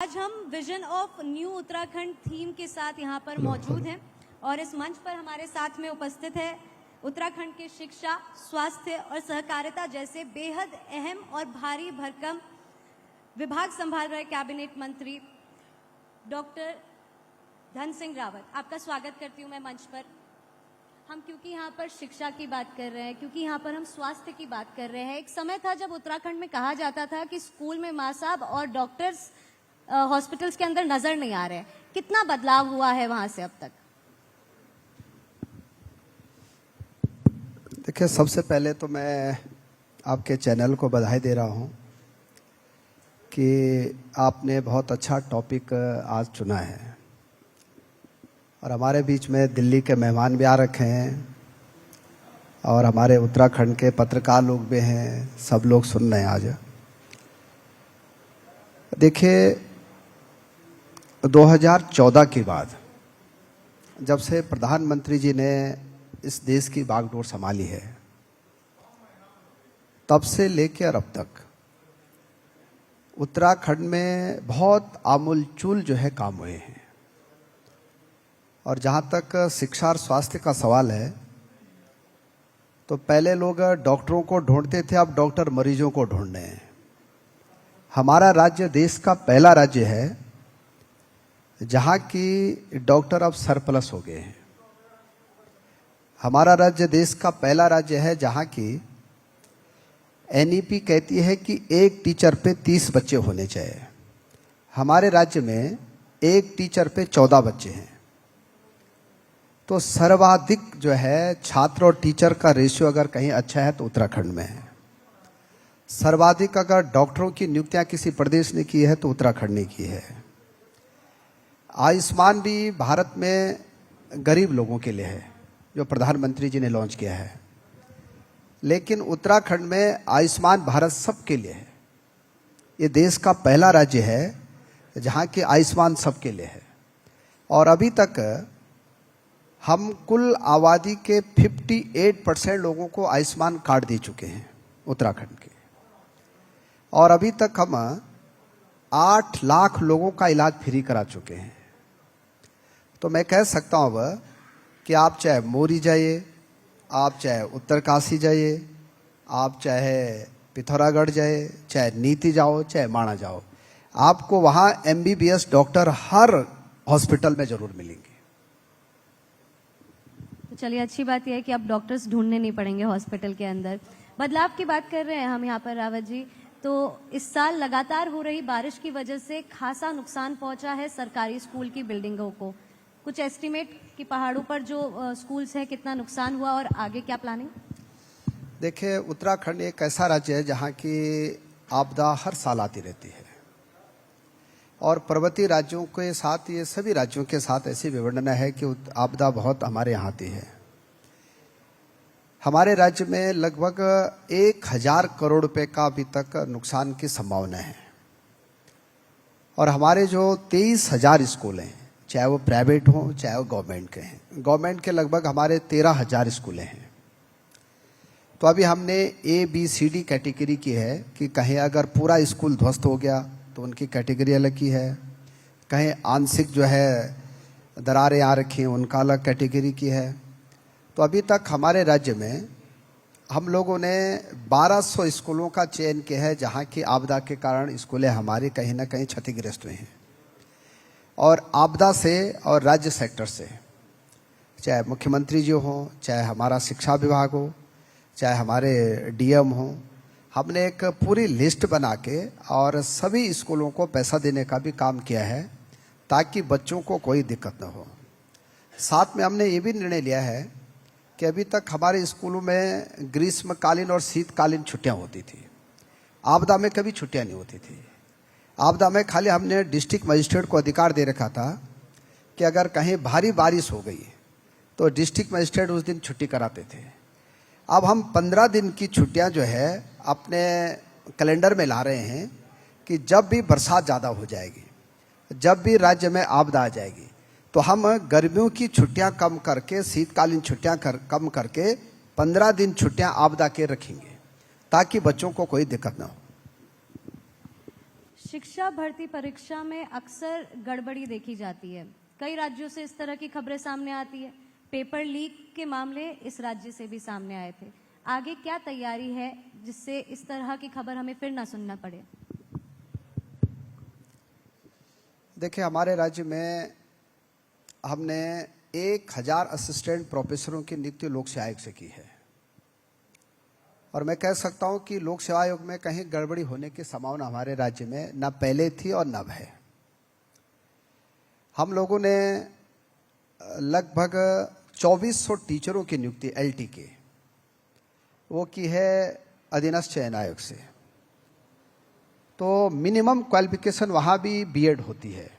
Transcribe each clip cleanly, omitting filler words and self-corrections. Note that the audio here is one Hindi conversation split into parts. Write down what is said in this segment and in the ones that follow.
आज हम vision of new Uttarakhand theme के साथ यहाँ पर मौजूद हैं और इस मंच पर हमारे साथ में उपस्थित है उत्तराखंड के शिक्षा, स्वास्थ्य और सहकारिता जैसे बेहद अहम और भारी भरकम विभाग संभाल रहे कैबिनेट मंत्री डॉक्टर धन सिंह रावत। आपका स्वागत करती हूँ मैं मंच पर। हम क्योंकि यहाँ पर शिक्षा की बात कर रहे हैं, क्योंकि यहाँ पर हम स्वास्थ्य की बात कर रहे हैं। एक समय था जब उत्तराखंड में कहा जाता था कि स्कूल में माँ साहब और डॉक्टर्स हॉस्पिटल्स के अंदर नजर नहीं आ रहे। कितना बदलाव हुआ है वहां से अब तक? देखिए, सबसे पहले तो मैं आपके चैनल को बधाई दे रहा हूं कि आपने बहुत अच्छा टॉपिक आज चुना है और हमारे बीच में दिल्ली के मेहमान भी आ रखे हैं और हमारे उत्तराखंड के पत्रकार लोग भी हैं। सब लोग सुन रहे हैं आज। देखिए, 2014 के बाद जब से प्रधानमंत्री जी ने इस देश की बागडोर संभाली है, तब से लेकर अब तक उत्तराखंड में बहुत आमूलचूल जो है काम हुए हैं। और जहां तक शिक्षा और स्वास्थ्य का सवाल है, तो पहले लोग डॉक्टरों को ढूंढते थे, अब डॉक्टर मरीजों को ढूंढ रहे हैं। हमारा राज्य देश का पहला राज्य है जहां की डॉक्टर अब सरप्लस हो गए हैं। हमारा राज्य देश का पहला राज्य है जहां की एनईपी कहती है कि एक टीचर पे 30 बच्चे होने चाहिए। हमारे राज्य में एक टीचर पे 14 बच्चे हैं। तो सर्वाधिक जो है छात्र और टीचर का रेशियो अगर कहीं अच्छा है तो उत्तराखंड में है। सर्वाधिक अगर डॉक्टरों की नियुक्तियां किसी प्रदेश ने की है तो उत्तराखंड ने की है। आयुष्मान भी भारत में गरीब लोगों के लिए है, जो प्रधानमंत्री जी ने लॉन्च किया है। लेकिन उत्तराखंड में आयुष्मान भारत सबके लिए है। ये देश का पहला राज्य है जहां के आयुष्मान सबके लिए है। और अभी तक हम कुल आबादी के 58% लोगों को आयुष्मान कार्ड दे चुके हैं उत्तराखंड के। और अभी तक हम 8 लाख लोगों का इलाज फ्री करा चुके हैं। तो मैं कह सकता हूं अब कि आप चाहे मोरी जाइए, आप चाहे उत्तरकाशी जाइए, आप चाहे पिथौरागढ़ जाइए, चाहे नीति जाओ, चाहे माणा जाओ, आपको वहां एमबीबीएस डॉक्टर हर हॉस्पिटल में जरूर मिलेंगे। तो चलिए, अच्छी बात यह है कि अब डॉक्टर्स ढूंढने नहीं पड़ेंगे हॉस्पिटल के अंदर। बदलाव की बात कर रहे हैं हम यहाँ पर रावत जी। तो इस साल लगातार हो रही बारिश की वजह से खासा नुकसान पहुंचा है सरकारी स्कूल की बिल्डिंगों को। कुछ एस्टिमेट कि पहाड़ों पर जो स्कूल्स हैं कितना नुकसान हुआ और आगे क्या प्लानिंग? देखिए, उत्तराखंड एक ऐसा राज्य है जहां की आपदा हर साल आती रहती है और पर्वतीय राज्यों के साथ, ये सभी राज्यों के साथ ऐसी विवंडना है कि आपदा बहुत हमारे यहाँ आती है। हमारे राज्य में लगभग 1000 करोड़ रुपए का अभी तक नुकसान की संभावना है। और हमारे जो 23,000 स्कूल हैं, चाहे वो प्राइवेट हो चाहे वो गवर्नमेंट के हैं, गवर्नमेंट के लगभग हमारे 13,000 स्कूलें हैं। तो अभी हमने ABCD कैटेगरी की है कि कहीं अगर पूरा स्कूल ध्वस्त हो गया तो उनकी कैटेगरी अलग की है, कहीं आंशिक जो है दरारें आ रखी हैं उनका अलग कैटेगरी की है। तो अभी तक हमारे राज्य में हम लोगों ने 1200 स्कूलों का चयन किया है जहां की आपदा के कारण स्कूलें हमारी कहीं ना कहीं क्षतिग्रस्त हुई हैं। और आपदा से और राज्य सेक्टर से, चाहे मुख्यमंत्री जी हो, चाहे हमारा शिक्षा विभाग हो, चाहे हमारे DM हो, हमने एक पूरी लिस्ट बना के और सभी स्कूलों को पैसा देने का भी काम किया है ताकि बच्चों को कोई दिक्कत न हो। साथ में हमने ये भी निर्णय लिया है कि अभी तक हमारे स्कूलों में ग्रीष्मकालीन और शीतकालीन छुट्टियां होती थी। आपदा में कभी छुट्टियां नहीं होती थी। आपदा में खाली हमने डिस्ट्रिक्ट मजिस्ट्रेट को अधिकार दे रखा था कि अगर कहीं भारी बारिश हो गई तो डिस्ट्रिक्ट मजिस्ट्रेट उस दिन छुट्टी कराते थे। अब हम 15 दिन की छुट्टियां जो है अपने कैलेंडर में ला रहे हैं कि जब भी बरसात ज़्यादा हो जाएगी, जब भी राज्य में आपदा आ जाएगी, तो हम गर्मियों की छुट्टियां कम करके, शीतकालीन छुट्टियां कम करके 15 दिन छुट्टियां आपदा के रखेंगे ताकि बच्चों को कोई दिक्कत ना हो। शिक्षा भर्ती परीक्षा में अक्सर गड़बड़ी देखी जाती है। कई राज्यों से इस तरह की खबरें सामने आती है। पेपर लीक के मामले इस राज्य से भी सामने आए थे। आगे क्या तैयारी है जिससे इस तरह की खबर हमें फिर ना सुनना पड़े? देखिए, हमारे राज्य में हमने 1000 असिस्टेंट प्रोफेसरों की नियुक्ति लोक सेवा आयोग से की है और मैं कह सकता हूं कि लोक सेवा आयोग में कहीं गड़बड़ी होने की संभावना हमारे राज्य में न पहले थी और न है। हम लोगों ने लगभग 2400 टीचरों की नियुक्ति एलटी के वो की है अधीनस्थ चयन आयोग से। तो मिनिमम क्वालिफिकेशन वहाँ भी बीएड होती है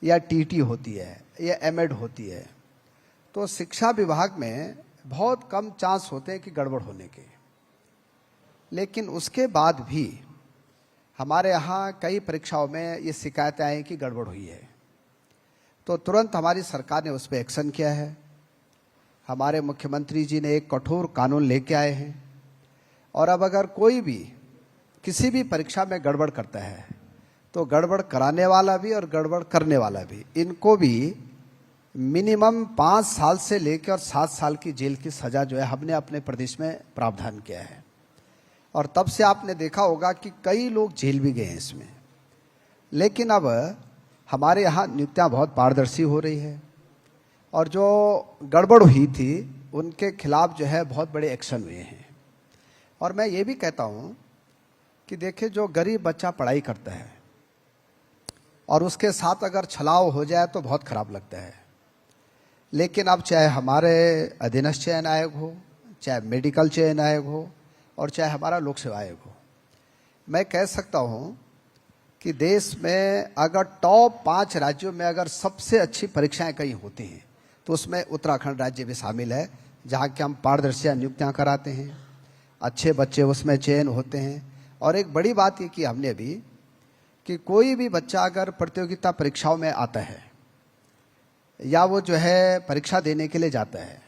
या टीटी होती है या एमएड होती है। तो शिक्षा विभाग में बहुत कम चांस होते हैं कि गड़बड़ होने के, लेकिन उसके बाद भी हमारे यहाँ कई परीक्षाओं में ये शिकायतें आई कि गड़बड़ हुई है। तो तुरंत हमारी सरकार ने उस पर एक्शन किया है। हमारे मुख्यमंत्री जी ने एक कठोर कानून लेके आए हैं और अब अगर कोई भी किसी भी परीक्षा में गड़बड़ करता है तो गड़बड़ कराने वाला भी और गड़बड़ करने वाला भी, इनको भी मिनिमम 5 साल से लेकर और 7 साल की जेल की सजा जो है हमने अपने प्रदेश में प्रावधान किया है। और तब से आपने देखा होगा कि कई लोग जेल भी गए हैं इसमें। लेकिन अब हमारे यहाँ नियुक्तियाँ बहुत पारदर्शी हो रही है और जो गड़बड़ हुई थी उनके खिलाफ जो है बहुत बड़े एक्शन हुए हैं। और मैं ये भी कहता हूँ कि देखिए, जो गरीब बच्चा पढ़ाई करता है और उसके साथ अगर छलाव हो जाए तो बहुत खराब लगता है। लेकिन अब चाहे हमारे अधीनस्थ चयन आयोग हो, चाहे मेडिकल चयन आयोग हो और चाहे हमारा लोक सेवा आयोग हो, मैं कह सकता हूँ कि देश में अगर टॉप 5 राज्यों में अगर सबसे अच्छी परीक्षाएं कहीं होती हैं तो उसमें उत्तराखंड राज्य भी शामिल है, जहाँ कि हम पारदर्शी नियुक्तियाँ कराते हैं, अच्छे बच्चे उसमें चयन होते हैं। और एक बड़ी बात ये की हमने अभी कि कोई भी बच्चा अगर प्रतियोगिता परीक्षाओं में आता है या वो जो है परीक्षा देने के लिए जाता है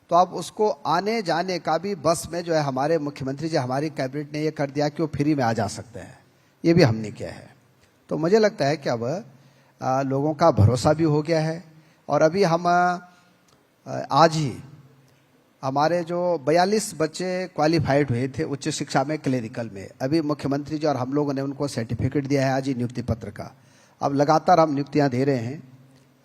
तो अब उसको आने जाने का भी बस में जो है हमारे मुख्यमंत्री जी, हमारी कैबिनेट ने ये कर दिया कि वो फ्री में आ जा सकता है। ये भी हमने किया है। तो मुझे लगता है कि अब लोगों का भरोसा भी हो गया है। और अभी हम आज ही हमारे जो 42 बच्चे क्वालिफाइड हुए थे उच्च शिक्षा में क्लेरिकल में, अभी मुख्यमंत्री जी और हम लोगों ने उनको सर्टिफिकेट दिया है आज ही नियुक्ति पत्र का। अब लगातार हम नियुक्तियां दे रहे हैं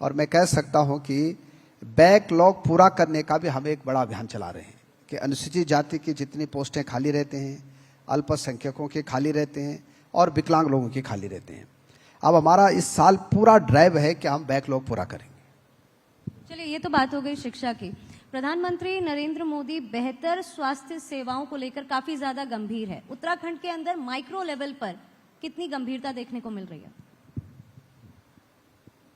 और मैं कह सकता हूं कि बैकलॉग पूरा करने का भी हम एक बड़ा अभियान चला रहे हैं कि अनुसूचित जाति की जितनी पोस्टें खाली रहते हैं, अल्पसंख्यकों के खाली रहते हैं और विकलांग लोगों की खाली रहते हैं। अब हमारा इस साल पूरा ड्राइव है कि हम बैकलॉग पूरा करेंगे। चलिए, ये तो बात हो गई शिक्षा की। प्रधानमंत्री नरेंद्र मोदी बेहतर स्वास्थ्य सेवाओं को लेकर काफी ज्यादा गंभीर है। उत्तराखंड के अंदर माइक्रो लेवल पर कितनी गंभीरता देखने को मिल रही है?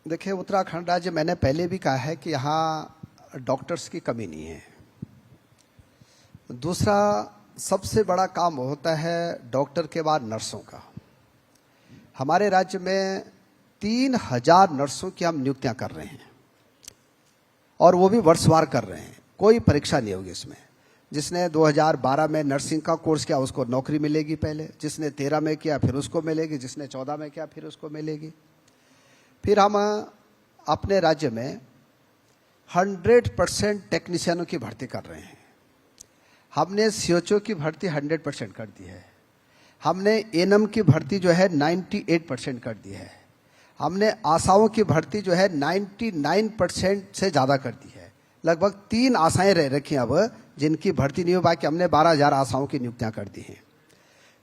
देखिए, उत्तराखंड राज्य, मैंने पहले भी कहा है कि यहाँ डॉक्टर्स की कमी नहीं है। दूसरा सबसे बड़ा काम होता है डॉक्टर के बाद नर्सों का। हमारे राज्य में 3000 नर्सों की हम नियुक्तियां कर रहे हैं और वो भी वर्षवार कर रहे हैं। कोई परीक्षा नहीं होगी इसमें। जिसने 2012 में नर्सिंग का कोर्स किया उसको नौकरी मिलेगी पहले, जिसने 13 में किया फिर उसको मिलेगी, जिसने 14 में किया फिर उसको मिलेगी। फिर हम अपने राज्य में 100% टेक्नीशियनों की भर्ती कर रहे हैं। हमने सीओचओ की भर्ती 100% कर दी है। हमने एनएम की भर्ती जो है 98% कर दी है। हमने आशाओं की भर्ती जो है 99% से ज़्यादा कर दी है। लगभग 3 आशाएं रह रखी हैं अब जिनकी भर्ती नहीं हो पाई, कि हमने 12,000 आशाओं की नियुक्तियां कर दी हैं।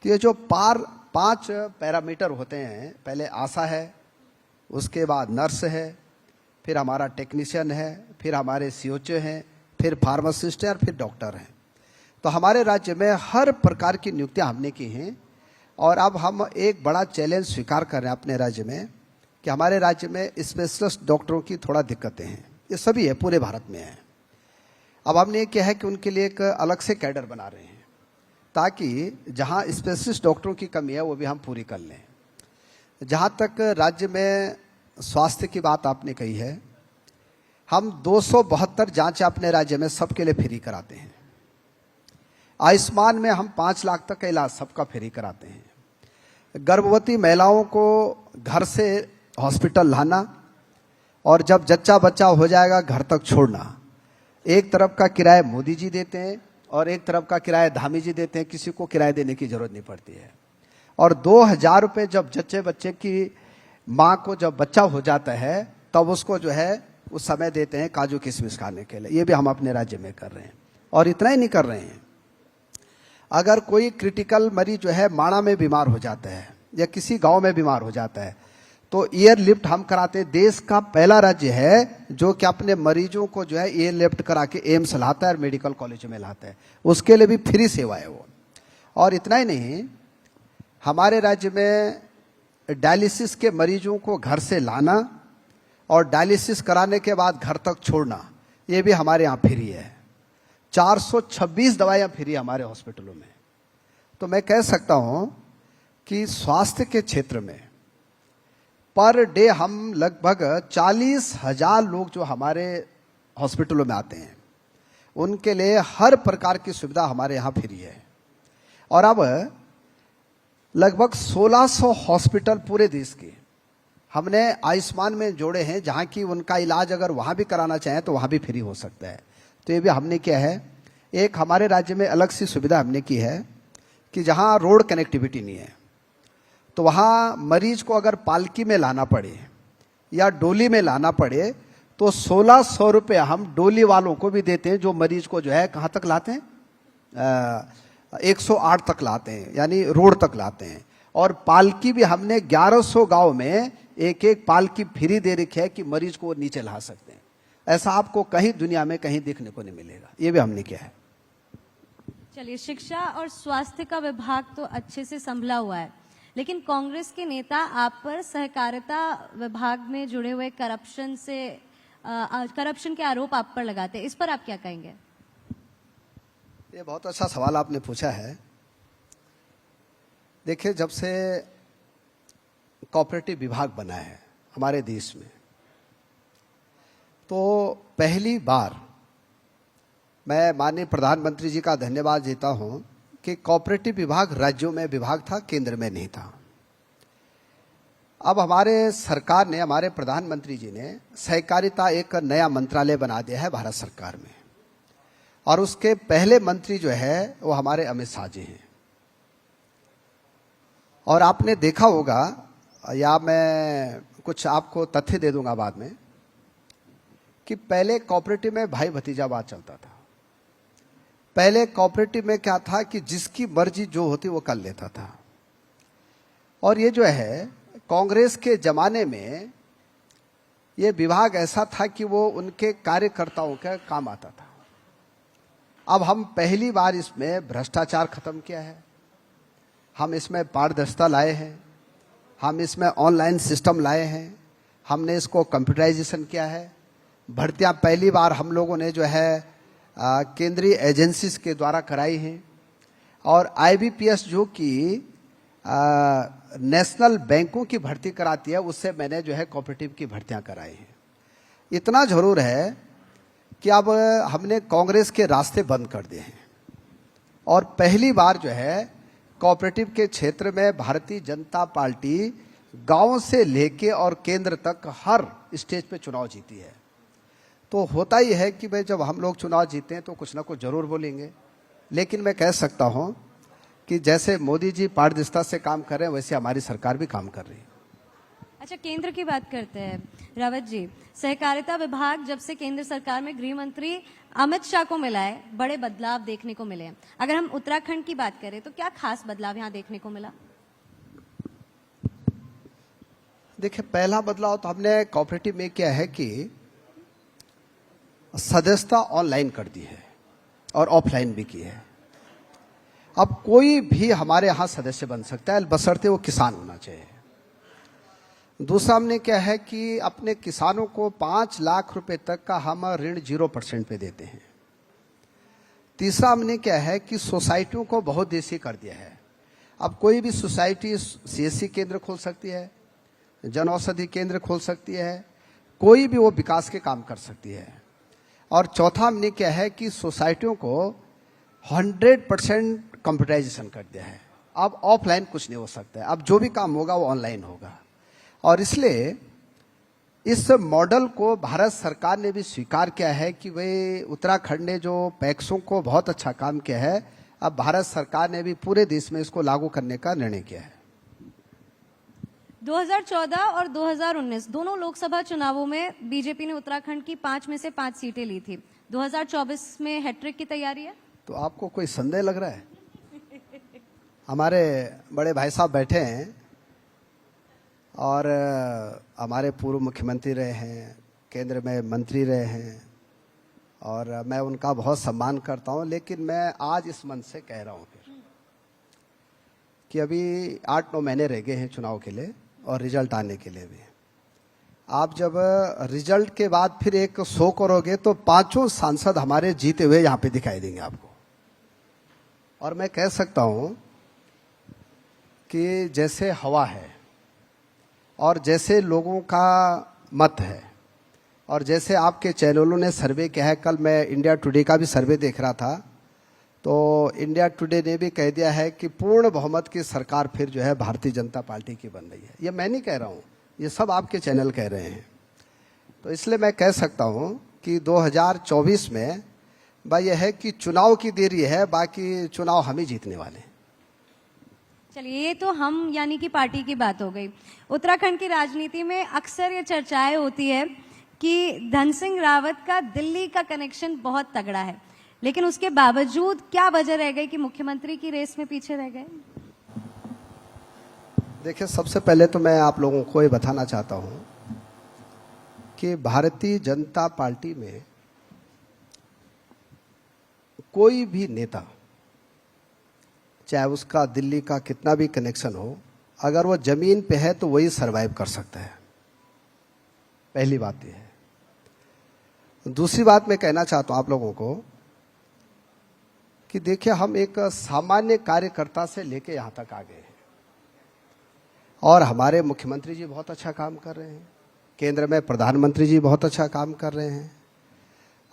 तो ये जो 5 पैरामीटर होते हैं, पहले आशा है, उसके बाद नर्स है, फिर हमारा टेक्नीशियन है, फिर हमारे सीओचओ हैं, फिर फार्मासिस्ट हैं और फिर डॉक्टर हैं। तो हमारे राज्य में हर प्रकार की नियुक्तियां हमने की हैं। और अब हम एक बड़ा चैलेंज स्वीकार कर रहे हैं अपने राज्य में कि हमारे राज्य में स्पेशलिस्ट डॉक्टरों की थोड़ा दिक्कतें हैं। ये सभी है, पूरे भारत में है। अब हमने ये किया है कि उनके लिए एक अलग से कैडर बना रहे हैं ताकि जहां स्पेशलिस्ट डॉक्टरों की कमी है वो भी हम पूरी कर लें। जहां तक राज्य में स्वास्थ्य की बात आपने कही है, हम 272 जांचें अपने राज्य में सबके लिए फ्री कराते हैं। आयुष्मान में हम 5 लाख तक का इलाज सबका फ्री कराते हैं। गर्भवती महिलाओं को घर से हॉस्पिटल लाना और जब जच्चा बच्चा हो जाएगा घर तक छोड़ना। एक तरफ का किराया मोदी जी देते हैं और एक तरफ का किराया धामी जी देते हैं, किसी को किराया देने की जरूरत नहीं पड़ती है। और 2000 रुपये जब जच्चे बच्चे की माँ को जब बच्चा हो जाता है तब उसको जो है उस समय देते हैं काजू किशमिश खाने के लिए। ये भी हम अपने राज्य में कर रहे हैं। और इतना ही नहीं कर रहे हैं, अगर कोई क्रिटिकल मरीज जो है माणा में बीमार हो जाता है या किसी गांव में बीमार हो जाता है तो एयर लिफ्ट हम कराते हैं। देश का पहला राज्य है जो कि अपने मरीजों को जो है एयर लिफ्ट करा के एम्स लाता है और मेडिकल कॉलेज में लाता है। उसके लिए भी फ्री सेवा है वो। और इतना ही नहीं, हमारे राज्य में डायलिसिस के मरीजों को घर से लाना और डायलिसिस कराने के बाद घर तक छोड़ना, ये भी हमारे यहाँ फ्री है। 426 दवाइयाँ फ्री हमारे हॉस्पिटलों में। तो मैं कह सकता हूँ कि स्वास्थ्य के क्षेत्र में पर डे हम लगभग 40,000 लोग जो हमारे हॉस्पिटलों में आते हैं उनके लिए हर प्रकार की सुविधा हमारे यहाँ फ्री है। और अब लगभग 1600 हॉस्पिटल पूरे देश के हमने आयुष्मान में जोड़े हैं, जहाँ की उनका इलाज अगर वहाँ भी कराना चाहें तो वहाँ भी फ्री हो सकता है। तो ये भी हमने किया है। एक हमारे राज्य में अलग सी सुविधा हमने की है कि जहाँ रोड कनेक्टिविटी नहीं है तो वहाँ मरीज को अगर पालकी में लाना पड़े या डोली में लाना पड़े तो 1600 रुपये हम डोली वालों को भी देते हैं, जो मरीज को जो है कहाँ तक लाते हैं, 108 तक लाते हैं, यानी रोड तक लाते हैं। और पालकी भी हमने 1100 गांव में एक एक पालकी फ्री दे रखी है कि मरीज को नीचे ला सकते हैं। ऐसा आपको कहीं दुनिया में कहीं देखने को नहीं मिलेगा। ये भी हमने किया है। चलिए, शिक्षा और स्वास्थ्य का विभाग तो अच्छे से संभला हुआ है, लेकिन कांग्रेस के नेता आप पर सहकारिता विभाग में जुड़े हुए करप्शन के आरोप आप पर लगाते हैं। इस पर आप क्या कहेंगे? ये बहुत अच्छा सवाल आपने पूछा है। देखिए, जब से कोऑपरेटिव विभाग बना है हमारे देश में तो पहली बार मैं माननीय प्रधानमंत्री जी का धन्यवाद देता हूं कि कोऑपरेटिव विभाग राज्यों में विभाग था, केंद्र में नहीं था। अब हमारे सरकार ने, हमारे प्रधानमंत्री जी ने सहकारिता एक नया मंत्रालय बना दिया है भारत सरकार में, और उसके पहले मंत्री जो है वो हमारे अमित शाह जी हैं। और आपने देखा होगा, या मैं कुछ आपको तथ्य दे दूंगा बाद में, कि पहले कोऑपरेटिव में भाई भतीजावाद चलता था। पहले कोऑपरेटिव में क्या था कि जिसकी मर्जी जो होती वो कर लेता था। और ये जो है कांग्रेस के जमाने में ये विभाग ऐसा था कि वो उनके कार्यकर्ताओं का काम आता था। अब हम पहली बार इसमें भ्रष्टाचार खत्म किया है, हम इसमें पारदर्शिता लाए हैं, हम इसमें ऑनलाइन सिस्टम लाए हैं, हमने इसको कंप्यूटराइजेशन किया है। भर्तियां पहली बार हम लोगों ने जो है केंद्रीय एजेंसीज के द्वारा कराई हैं। और आईबीपीएस जो कि नेशनल बैंकों की भर्ती कराती है, उससे मैंने जो है कोऑपरेटिव की भर्तियां कराई हैं। इतना जरूर है कि अब हमने कांग्रेस के रास्ते बंद कर दिए हैं और पहली बार जो है कोऑपरेटिव के क्षेत्र में भारतीय जनता पार्टी गांव से लेके और केंद्र तक हर स्टेज पे चुनाव जीती है। तो होता ही है कि भाई जब हम लोग चुनाव जीते हैं तो कुछ ना कुछ जरूर बोलेंगे, लेकिन मैं कह सकता हूं कि जैसे मोदी जी पारदर्शिता से काम कर रहे हैं वैसे हमारी सरकार भी काम कर रही है। अच्छा, केंद्र की बात करते हैं रावत जी। सहकारिता विभाग जब से केंद्र सरकार में गृह मंत्री अमित शाह को मिला है, बड़े बदलाव देखने को मिले हैं। अगर हम उत्तराखंड की बात करें तो क्या खास बदलाव यहाँ देखने को मिला? देखिए, पहला बदलाव तो हमने कोऑपरेटिव में किया है कि सदस्यता ऑनलाइन कर दी है और ऑफलाइन भी की है। अब कोई भी हमारे यहाँ सदस्य बन सकता है, बशर्ते वो किसान होना चाहिए। दूसरा हमने क्या है कि अपने किसानों को 5 लाख रुपए तक का हम ऋण 0% पे देते हैं। तीसरा हमने क्या है कि सोसाइटियों को बहुत देशी कर दिया है। अब कोई भी सोसाइटी सीएससी केंद्र खोल सकती है, जन औषधि केंद्र खोल सकती है, कोई भी वो विकास के काम कर सकती है। और चौथा हमने क्या है कि सोसाइटियों को 100% कंप्यूटराइजेशन कर दिया है। अब ऑफलाइन कुछ नहीं हो सकता है, अब जो भी काम होगा वो ऑनलाइन होगा। और इसलिए इस मॉडल को भारत सरकार ने भी स्वीकार किया है कि वे उत्तराखंड ने जो पैक्सों को बहुत अच्छा काम किया है, अब भारत सरकार ने भी पूरे देश में इसको लागू करने का निर्णय किया है। 2014 और 2019 दोनों लोकसभा चुनावों में बीजेपी ने उत्तराखंड की 5 में से 5 सीटें ली थी। 2024 में हैट्रिक की तैयारी है। तो आपको कोई संदेह लग रहा है? हमारे बड़े भाई साहब बैठे हैं और हमारे पूर्व मुख्यमंत्री रहे हैं, केंद्र में मंत्री रहे हैं, और मैं उनका बहुत सम्मान करता हूं। लेकिन मैं आज इस मन से कह रहा हूं फिर कि अभी 8-9 महीने रह गए हैं चुनाव के लिए और रिजल्ट आने के लिए भी। आप जब रिजल्ट के बाद फिर एक शो करोगे तो 5 सांसद हमारे जीते हुए यहां पे दिखाई देंगे आपको। और मैं कह सकता हूं कि जैसे हवा है और जैसे लोगों का मत है और जैसे आपके चैनलों ने सर्वे किया है, कल मैं इंडिया टुडे का भी सर्वे देख रहा था, तो इंडिया टुडे ने भी कह दिया है कि पूर्ण बहुमत की सरकार फिर जो है भारतीय जनता पार्टी की बन रही है। ये मैं नहीं कह रहा हूँ, ये सब आपके चैनल कह रहे हैं। तो इसलिए मैं कह सकता हूँ कि 2024 में भाई यह है कि चुनाव की देरी है, बाकी चुनाव हम ही जीतने वाले हैं। चलिए, ये तो हम यानी कि पार्टी की बात हो गई। उत्तराखंड की राजनीति में अक्सर ये चर्चाएं होती है कि धन सिंह रावत का दिल्ली का कनेक्शन बहुत तगड़ा है, लेकिन उसके बावजूद क्या वजह रह गई कि मुख्यमंत्री की रेस में पीछे रह गए? देखिए, सबसे पहले तो मैं आप लोगों को ये बताना चाहता हूं कि भारतीय जनता पार्टी में कोई भी नेता, चाहे उसका दिल्ली का कितना भी कनेक्शन हो, अगर वो जमीन पे है तो वही सरवाइव कर सकता है। पहली बात यह है। दूसरी बात मैं कहना चाहता हूं आप लोगों को कि देखिए, हम एक सामान्य कार्यकर्ता से लेके यहां तक आ गए हैं और हमारे मुख्यमंत्री जी बहुत अच्छा काम कर रहे हैं, केंद्र में प्रधानमंत्री जी बहुत अच्छा काम कर रहे हैं।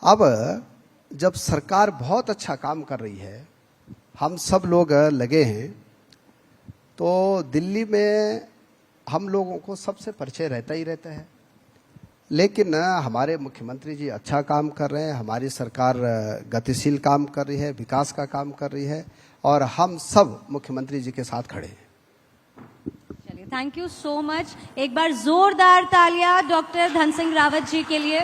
अब जब सरकार बहुत अच्छा काम कर रही है, हम सब लोग लगे हैं, तो दिल्ली में हम लोगों को सबसे परिचय रहता ही रहता है। लेकिन हमारे मुख्यमंत्री जी अच्छा काम कर रहे हैं, हमारी सरकार गतिशील काम कर रही है, विकास का काम कर रही है, और हम सब मुख्यमंत्री जी के साथ खड़े हैं। चलिए, थैंक यू सो मच। एक बार जोरदार तालियां डॉक्टर धन सिंह रावत जी के लिए।